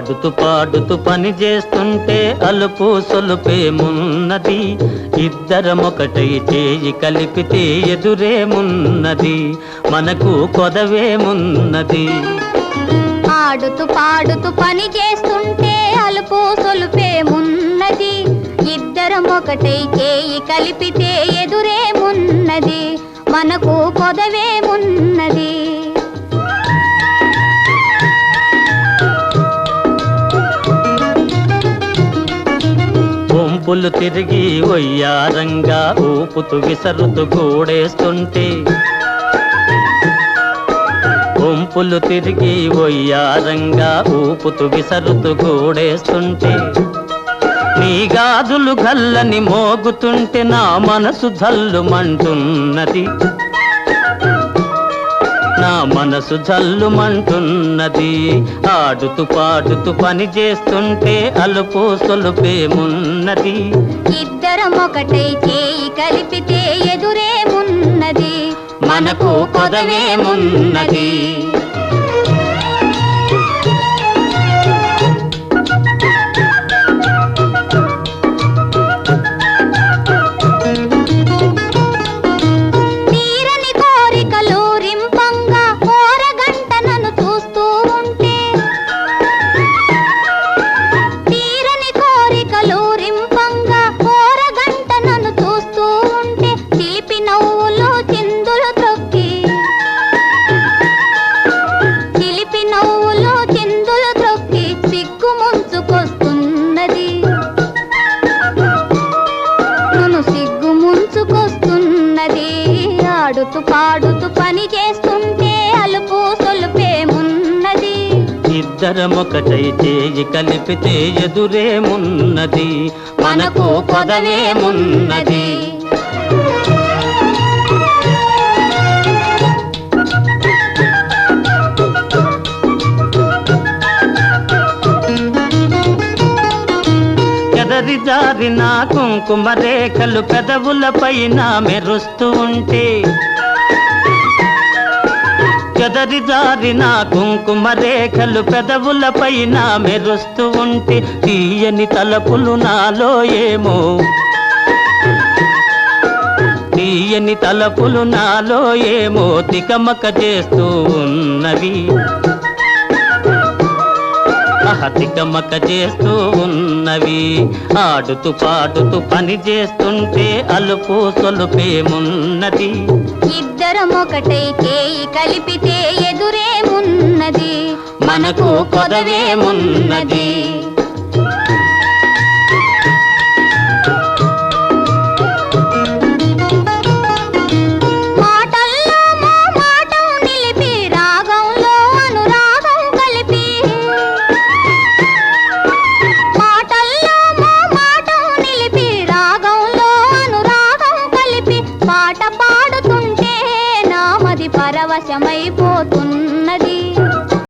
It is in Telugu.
ఆడుతూ పాడుతూ పని చేస్తుంటే అలుపు సొలుపేమున్నది, ఇద్దరమొకటై చేయి కలిపితే ఎదురేమున్నది, మనకు కొదవేమున్నది. ఆడుతూ పాడుతూ పని చేస్తుంటే అలుపు సొలుపేమున్నది, ఇద్దరమొకటై చేయి కలిపితే ఎదురేమున్నది, మనకు కొదవేమున్నది. వంపులు తిరిగి ఒయ్యారంగా ఊపుతూ విసరుతూ గూడేస్తుంటే, వంపులు తిరిగి ఒయ్యారంగా ఊపుతూ విసరుతూ గూడేస్తుంటే, నీ గాజులు గల్లని మోగుతుంటే నా మనసు జల్లుమంటున్నది, నా మనసు జల్లుమంటున్నది. ఆడుతూ పాడుతూ పని చేస్తుంటే అలుపు సొలుపేమున్నది, ఇద్దరమొకటై చేయి కలిపితే ఎదురేమున్నది, మనకు కొదవేమున్నది. ఆడుతూ పాడుతూ పని చేస్తుంటే అలుపు సొలుపేమున్నది, ఇద్దరమొకటై చేయి కలిపితే ఎదురేమున్నది, మనకు కొదవేమున్నది. ఎదరి జారిన కుంకుమ రేఖలు పెదవుల పైన మెరుస్తూ ఉంటే, ఎదరి జారిన కుంకుమ రేఖలు పెదవుల పైన మెరుస్తూ ఉంటే, తీయని తలపులు నాలో ఏమో, తీయని తలపులు నాలో ఏమో తికమక చేస్తూ ఉన్నవి, తికమక చేస్తూ ఉన్నవి. ఆడుతూ పాడుతూ పని చేస్తుంటే అలుపు సొలుపేమున్నది, ఇద్దరమొకటై చేయి కలిపితే ఎదురేమున్నది, మనకు కొదవేమున్నది. పరవశమైపో